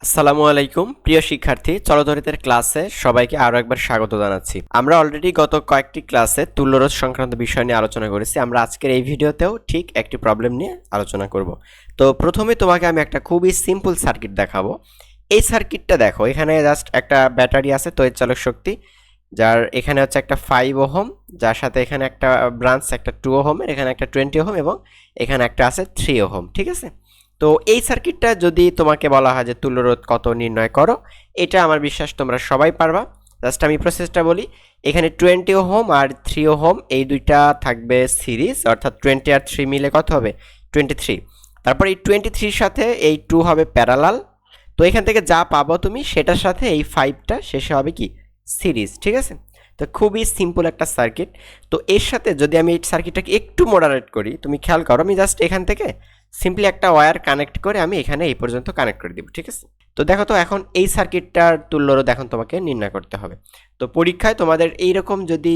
আসসালামু আলাইকুম প্রিয় শিক্ষার্থী, চলতরিতের ক্লাসে সবাইকে আরও একবার স্বাগত জানাচ্ছি। আমরা অলরেডি গত কয়েকটি ক্লাসে তুল্যরোধ সংক্রান্ত বিষয় নিয়ে আলোচনা করেছি। আমরা আজকের এই ভিডিওতেও ঠিক একটি প্রবলেম নিয়ে আলোচনা করব। তো প্রথমে তোমাকে আমি একটা খুবই সিম্পল সার্কিট দেখাবো। এই সার্কিটটা দেখো, এখানে জাস্ট একটা ব্যাটারি আছে তড়িৎচালক শক্তি, যার এখানে হচ্ছে একটা 5 ওহম, যার সাথে এখানে একটা ব্রাঞ্চ একটা 2 ওহমের, এখানে একটা 20 ওহম এবং এখানে একটা আছে 3 ওহম। ঠিক আছে, তো এই সার্কিটটা যদি তোমাকে বলা হয় যে তুল্যরোধ কত নির্ণয় করো, এটা আমার বিশ্বাস তোমরা সবাই পারবা। জাস্ট আমি প্রসেসটা বলি। এখানে 20 ওহম আর 3 ওহম এই দুইটা থাকবে সিরিজ, অর্থাৎ 20 আর 3 মিলে কত হবে 23। তারপর এই 23-র সাথে এই 2 হবে প্যারালাল। তো এখান থেকে যা পাবো তুমি সেটার সাথে এই 5টা শেষে হবে কি সিরিজ। ঠিক আছে, তো খুবই সিম্পল একটা সার্কিট। তো এর সাথে যদি আমি এই সার্কিটটাকে একটু মডারেট করি, তুমি খেয়াল করো, আমি জাস্ট এখান থেকে সিম্পলি একটা ওয়্যার কানেক্ট করে আমি এখানে এই পর্যন্ত কানেক্ট করে দিব। ঠিক আছে, তো দেখো, তো এখন এই সার্কিটটার তুল্যরোধ এখন তোমাকে নির্ণয় করতে হবে। তো পরীক্ষায় তোমাদের এইরকম যদি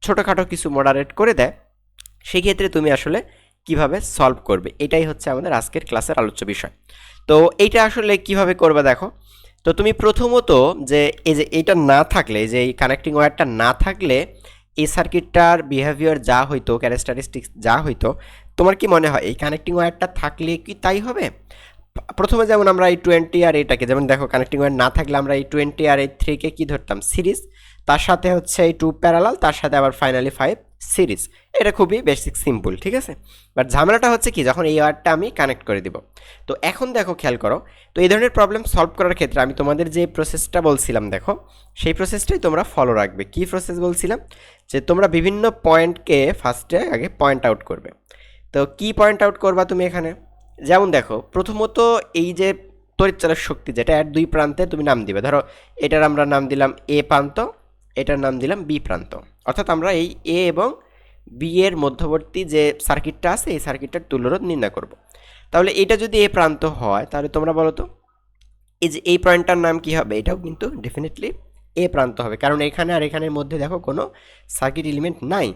ছোটোখাটো কিছু মডারেট করে দেয়, সেক্ষেত্রে তুমি আসলে কিভাবে সলভ করবে, এটাই হচ্ছে আমাদের আজকের ক্লাসের আলোচ্য বিষয়। তো এইটা আসলে কিভাবে করবে দেখো। তো তুমি প্রথমত যে এই যে এইটা না থাকলে, যে এই কানেক্টিং ওয়্যারটা না থাকলে এই সার্কিটটার বিহেভিয়ার যা হইতো, ক্যারেক্টারিস্টিক্স যা হইতো, তোমার কি মনে হয় এই কানেক্টিং ওয়্যারটা থাকলে কি তাই হবে? প্রথমে যেমন আমরা এই 20 আর এটাকে, যেমন দেখো কানেক্টিং ওয়্যার না থাকলে আমরা এই 20 আর এই 3কে কি ধরতাম সিরিজ, তার সাথে হচ্ছে এই 2 প্যারালাল, তার সাথে আবার ফাইনালি 5 সিরিজ। এটা খুবই বেসিক সিম্পল। ঠিক আছে, বাট ঝামেলাটা হচ্ছে কি, যখন এই ওয়্যারটা আমি কানেক্ট করে দিব। তো এখন দেখো, খেয়াল করো, তো এই ধরনের প্রবলেম সলভ করার ক্ষেত্রে আমি তোমাদের যে প্রসেসটা বলছিলাম দেখো, সেই প্রসেসটাই তোমরা ফলো রাখবে। কি প্রসেস বলছিলাম, যে তোমরা বিভিন্ন পয়েন্টকে ফার্স্টে আগে পয়েন্ট আউট করবে। তো কি পয়েন্ট আউট করবা তুমি এখানে, যেমন দেখো, প্রথমত এই যে তড়িৎচালক শক্তি যেটা এর দুই প্রান্তে তুমি নাম দিবে। ধরো এটার আমরা নাম দিলাম এ প্রান্ত, এটার নাম দিলাম বি প্রান্ত। অর্থাৎ আমরা এই এ এবং বি এর মধ্যবর্তী যে সার্কিটটা আছে এই সার্কিটটার তুল্যরোধ নির্ণয় করব। তাহলে এটা যদি এ প্রান্ত হয়, তাহলে তোমরা বলো তো এই যে এই পয়েন্টটার নাম কি হবে? এটাও কিন্তু ডেফিনেটলি এ প্রান্ত হবে, কারণ এখানে আর এখানের মধ্যে দেখো কোনো সার্কিট এলিমেন্ট নাই।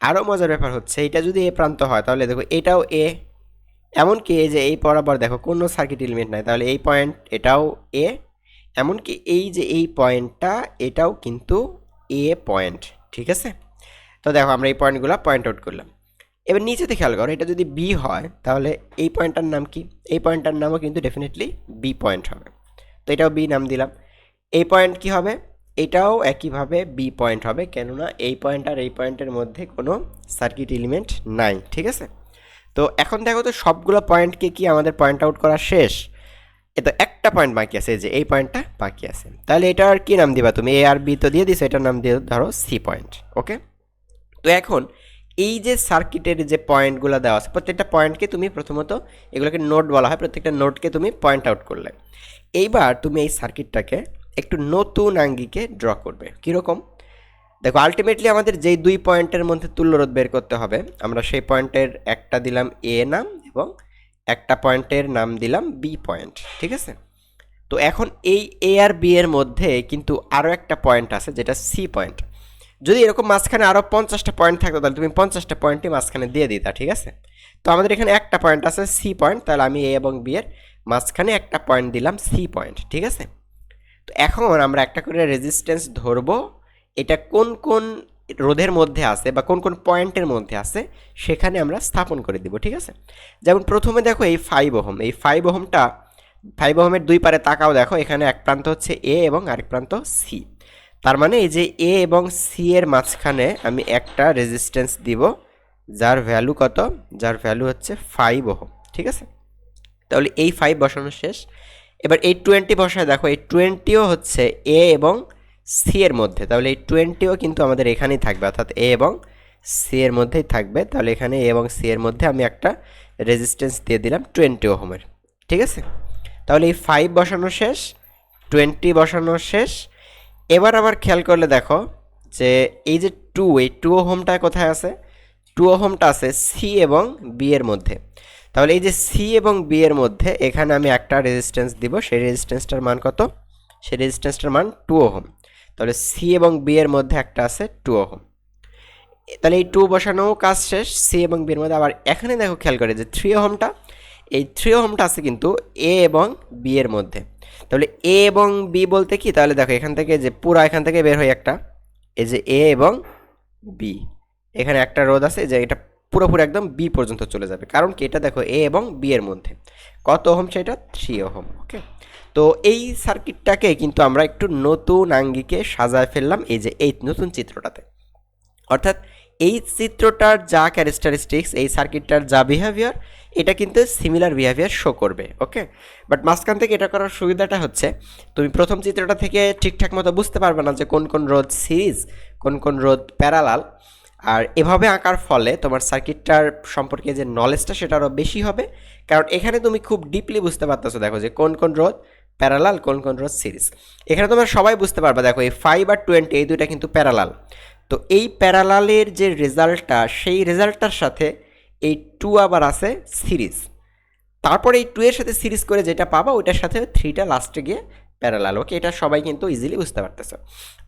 আরও মজার ব্যাপার হচ্ছে, এটা যদি এ প্রান্ত হয় তাহলে দেখো এটাও এ, এমনকি এই যে এই বরাবর দেখো কোনো সার্কিট এলিমেন্ট নাই, তাহলে এই পয়েন্ট এটাও এ, এমনকি এই যে এই পয়েন্টটা এটাও কিন্তু এ পয়েন্ট। ঠিক আছে, তো দেখো আমরা এই পয়েন্টগুলো পয়েন্ট আউট করলাম। এবার নিচেতে খেয়াল করো, এটা যদি বি হয় তাহলে এই পয়েন্টটার নাম কি? এই পয়েন্টটার নামও কিন্তু ডেফিনেটলি বি পয়েন্ট হবে। তো এটাও বি নাম দিলাম। এই পয়েন্ট কি হবে? এটাও একইভাবে বি পয়েন্ট হবে, কেননা এই পয়েন্ট আর এই পয়েন্টের মধ্যে কোনো সার্কিট এলিমেন্ট নাই। ঠিক আছে, তো এখন দেখো তো সবগুলো পয়েন্টকে কি আমাদের পয়েন্ট আউট করা শেষ? এ তো একটা পয়েন্ট বাকি আছে, যে এই পয়েন্টটা বাকি আছে। তাহলে এটার কি নাম দিবা তুমি? এ আর বি তো দিয়ে দিছো, এটার নাম দিয়ে ধরো সি পয়েন্ট। ওকে, তো এখন এই যে সার্কিটের যে পয়েন্টগুলো দেওয়া আছে, প্রত্যেকটা পয়েন্টকে তুমি প্রথমত, এগুলোকে নোড বলা হয়, প্রত্যেকটা নোডকে তুমি পয়েন্ট আউট করলে এইবার তুমি এই সার্কিটটাকে একটু নতুন আঙ্গিকে ড্র করবে। কীরকম? দেখো, আলটিমেটলি আমাদের যেই দুই পয়েন্টের মধ্যে তুল্যরোধ বের করতে হবে, আমরা সেই পয়েন্টের একটা দিলাম এ নাম এবং একটা পয়েন্টের নাম দিলাম বি পয়েন্ট। ঠিক আছে, তো এখন এই এ আর বি এর মধ্যে কিন্তু আরও একটা পয়েন্ট আছে যেটা সি পয়েন্ট। যদি এরকম মাঝখানে আরও 50টা পয়েন্ট থাকতো তাহলে তুমি 50টা পয়েন্টই মাঝখানে দিয়ে দিতা। ঠিক আছে, তো আমাদের এখানে একটা পয়েন্ট আছে সি পয়েন্ট, তাহলে আমি এ এবং বি এর মাঝখানে একটা পয়েন্ট দিলাম সি পয়েন্ট। ঠিক আছে, তো এখন আমরা একটা করে রেজিস্ট্যান্স ধরবো, এটা কোন কোন রোধের মধ্যে আছে বা কোন কোন পয়েন্টের মধ্যে আছে সেখানে আমরা স্থাপন করে দিব। ঠিক আছে, যেমন প্রথমে দেখো এই 5 ওহম, এই 5 ওহমটা, 5 ওহমের দুই পারে তাকাও, দেখো এখানে এক প্রান্ত হচ্ছে এ এবং আরেক প্রান্ত সি। তার মানে এই যে এ এবং সি এর মাঝখানে আমি একটা রেজিস্ট্যান্স দিব, যার ভ্যালু কত? যার ভ্যালু হচ্ছে 5 ওহম। ঠিক আছে, তাহলে এই 5 বসানো শেষ। এবার এই 20 বসায়, দেখো এই 20ও হচ্ছে এ এবং সি এর মধ্যে, তাহলে এই 20ও কিন্তু আমাদের এখানেই থাকবে, অর্থাৎ এ এবং সি এর মধ্যেই থাকবে। তাহলে এখানে এ এবং সি এর মধ্যে আমি একটা রেজিস্ট্যান্স দিয়ে দিলাম 20 ওহমের। ঠিক আছে, তাহলে এই 5 বসানো শেষ, 20 বসানো শেষ। এবার আবার খেয়াল করলে দেখো যে এই যে 2, এই 2 ওহমটা কোথায় আছে? 2 ওহমটা আছে সি এবং বি এর মধ্যে। তাহলে এই যে সি এবং বি এর মধ্যে এখানে আমি একটা রেজিস্ট্যান্স দিব, সেই রেজিস্ট্যান্সটার মান কত? সেই রেজিস্ট্যান্সটার মান 2 ওহম। তাহলে সি এবং বি এর মধ্যে একটা আছে 2 ওহম। তাহলে এই 2 বসানো কাজ শেষ সি এবং বি এর মধ্যে। আবার এখানে দেখো, খেয়াল করে যে 3 ওহমটা, এই 3 ওহমটা আছে কিন্তু এ এবং বি এর মধ্যে। তাহলে এ এবং বি বলতে কি, তাহলে দেখো এখান থেকে যে পুরো এখান থেকে বের হয় একটা, এই যে এ এবং বি, এখানে একটা রোধ আছে যে এটা পুরোপুরি একদম বি পর্যন্ত চলে যাবে, কারণ কি এটা দেখো এ এবং বি এর মধ্যে কত ওহম, সেটা 3 ওহম। ওকে, তো এই সার্কিটটাকে কিন্তু আমরা একটু নতুন আঙ্গিকে সাজায় ফেললাম এই যে এই নতুন চিত্রটাতে। অর্থাৎ এই চিত্রটার যা ক্যারেক্টারিস্টিক্স, এই সার্কিটটার যা বিহেভিয়ার, এটা কিন্তু সিমিলার বিহেভিয়ার শো করবে। ওকে, বাট মাঝখান থেকে এটা করার সুবিধাটা হচ্ছে তুমি প্রথম চিত্রটা থেকে ঠিকঠাক মতো বুঝতে পারবে না যে কোন কোন রোধ সিরিজ, কোন কোন রোধ প্যারালাল। আর এভাবে আঁকার ফলে তোমার সার্কিটটার সম্পর্কে যে নলেজটা সেটা আরও বেশি হবে, কারণ এখানে তুমি খুব ডিপলি বুঝতে পারতেছো। দেখো যে কোন কোন রোধ প্যারালাল, কোন কোন রোধ সিরিজ, এখানে তোমরা সবাই বুঝতে পারবে। দেখো এই 5 আর 20 এই দুইটা কিন্তু প্যারালাল, তো এই প্যারালালের যে রেজাল্টটা, সেই রেজাল্টটার সাথে এই 2 আবার আছে সিরিজ, তারপরে এই 2 এর সাথে সিরিজ করে যেটা পাবা ওইটার সাথে 3টা লাস্টে গিয়ে প্যারালাল। ওকে, এটা সবাই কিন্তু ইজিলি বুঝতে পারতেছো।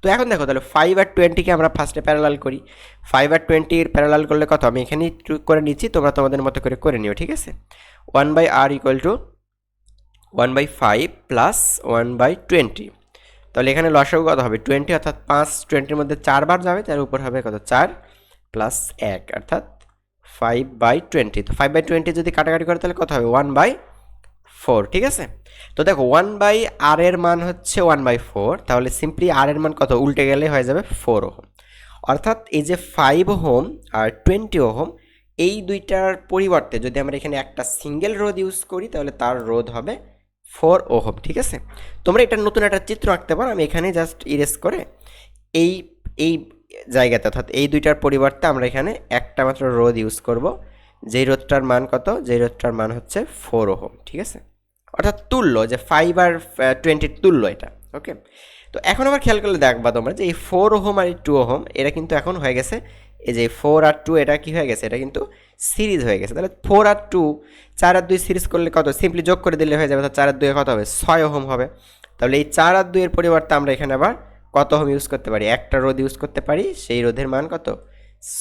তো এখন দেখো তাহলে 5 আর 20কে আমরা ফার্স্টে প্যারালাল করি। 5 আর 20 প্যারালাল করলে কত, আমি এখানে একটু করে নিচ্ছি, তোমরা তোমাদের মতো করে নিও, ঠিক আছে। 1/r equal to 1/5 plus 1/20। তাহলে এখানে লসাগু কত হবে 20, অর্থাৎ 5 20-র মধ্যে 4 বার যাবে, তার উপর হবে কত 4 প্লাস 1 অর্থাৎ 5/20। তো 5/20 যদি কাটাকাটি করে তাহলে কত হবে 1/4, ঠিক আছে। তো দেখো 1/r এর মান হচ্ছে 1/4, তাহলে সিম্পলি r এর মান কত উল্টে গেলে হয়ে যাবে 4 ওহম। অর্থাৎ এই যে 5 ওহম আর 20 ওহম এই দুইটার পরিবর্তে যদি আমরা এখানে একটা সিঙ্গেল রোধ ইউজ করি তাহলে তার রোধ হবে 4 ওহম, ঠিক আছে। তোমরা এটা নতুন একটা চিত্র আঁকতে পারো, আমি এখানে জাস্ট ইরেজ করে এই এই জায়গাতে, অর্থাৎ এই দুইটার পরিবর্তে আমরা এখানে একটা মাত্র রোধ ইউজ করব, যেই রোধটার মান কত, যেই রোধটার মান হচ্ছে 4 ওহম, ঠিক আছে। অর্থাৎ তুল্য, যে 5 আর 20 তুল্য এটা। ওকে, তো এখন আবার খেয়াল করলে দেখবা তোমরা যে এই 4 ওহম আর এই 2 ওহম এটা কিন্তু এখন হয়ে গেছে, এই যে 4 আর 2 এটা কি হয়ে গেছে, এটা কিন্তু সিরিজ হয়ে গেছে। তাহলে 4 আর 2, 4 আর 2 সিরিজ করলে কত, সিম্পলি যোগ করে দিলে হয়ে যাবে। তাহলে 4 আর 2 কত হবে 6 ওহম হবে। তাহলে এই 4 আর 2 এর পরিবর্তে আমরা এখানে আবার কত ওহম ইউজ করতে পারি, একটা রোধ ইউজ করতে পারি, সেই রোধের মান কত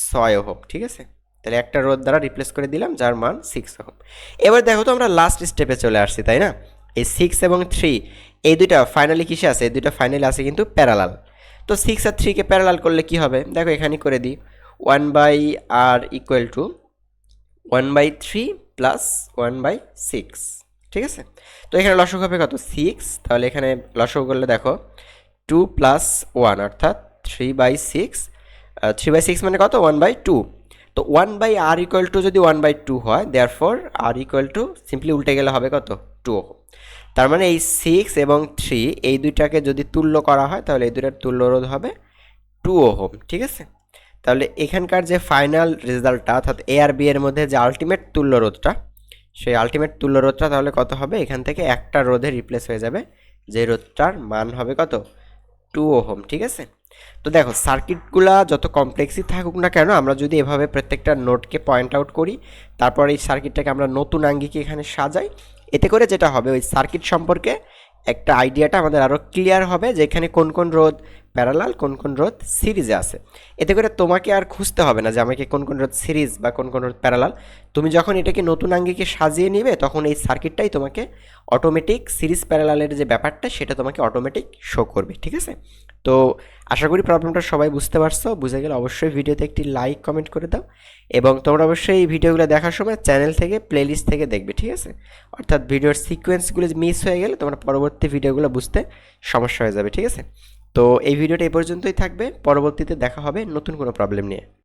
6 ওহম, ঠিক আছে। তাহলে একটা রোধ দ্বারা রিপ্লেস করে দিলাম যার মান 6 ওহম। এবার দেখো তো আমরা লাস্ট স্টেপে চলে আসছি, তাই না। এই 6 এবং 3 এই দুইটা ফাইনালি কিসে আছে, এই দুইটা ফাইনালি আছে কিন্তু প্যারালাল। তো 6 আর 3কে প্যারালাল করলে কি হবে, দেখো এখানে করে দিই 1/r ইকুয়াল টু 1/3 প্লাস 1/6, ঠিক আছে। তো এখানে লসাগু হবে কত 6, তাহলে এখানে লসাগু করলে দেখো 2 প্লাস 1 অর্থাৎ 3/6। 3/6 মানে কত 1/2। তো 1/r ইকুয়াল টু যদি 1/2 হয়, therefore r equal to simply উল্টে গেলে হবে কত 2 ওহম। তার মানে এই 6 এবং 3 এই দুইটাকে যদি তুল্য করা হয় তাহলে এই দুইটার তুল্য রোধ হবে 2 ওহম, ঠিক আছে। তাহলে এখানকার যে ফাইনাল রেজাল্টটা, অর্থাৎ এ আর বি এর মধ্যে যে আলটিমেট তুল্য রোধটা, সেই আলটিমেট তুল্য রোধটা তাহলে কত হবে, এখান থেকে একটা রোধে রিপ্লেস হয়ে যাবে, যে রোধটার মান হবে কত 2 ওহম, ঠিক আছে। তো দেখো সার্কিটগুলা যত কমপ্লেক্সই থাকুক না কেন, আমরা যদি এভাবে প্রত্যেকটা নোটকে পয়েন্ট আউট করি, তারপর এই সার্কিটটাকে আমরা নতুন আঙ্গিকে এখানে সাজাই, এতে করে যেটা হবে ওই সার্কিট সম্পর্কে একটা আইডিয়াটা আমাদের আরও ক্লিয়ার হবে যে এখানে কোন কোন রোধ প্যারালাল, কোন কোন রোধ সিরিজে আছে। এতে করে তোমাকে আর খুঁজতে হবে না যে আমাকে কোন কোন রোধ সিরিজ বা কোন কোন রোধ প্যারালাল। তুমি যখন এটাকে নতুন আঙ্গিকে সাজিয়ে নিবে তখন এই সার্কিটটাই তোমাকে অটোমেটিক সিরিজ প্যারালালের যে ব্যাপারটা সেটা তোমাকে অটোমেটিক শো করবে, ঠিক আছে। তো আশা করি প্রবলেমটা সবাই বুঝতে পারছো। বুঝে গেলে অবশ্যই ভিডিওতে একটি লাইক কমেন্ট করে দাও, এবং তোমরা অবশ্যই এই ভিডিওগুলো দেখার সময় চ্যানেল থেকে প্লেলিস্ট থেকে দেখবে, ঠিক আছে। অর্থাৎ ভিডিওর সিকোয়েন্সগুলো মিস হয়ে গেলে তোমরা পরবর্তী ভিডিওগুলো বুঝতে সমস্যা হয়ে যাবে, ঠিক আছে। তো এই ভিডিওটা এই পর্যন্তই থাকবে, পরবর্তীতে দেখা হবে নতুন কোনো প্রবলেম নিয়ে।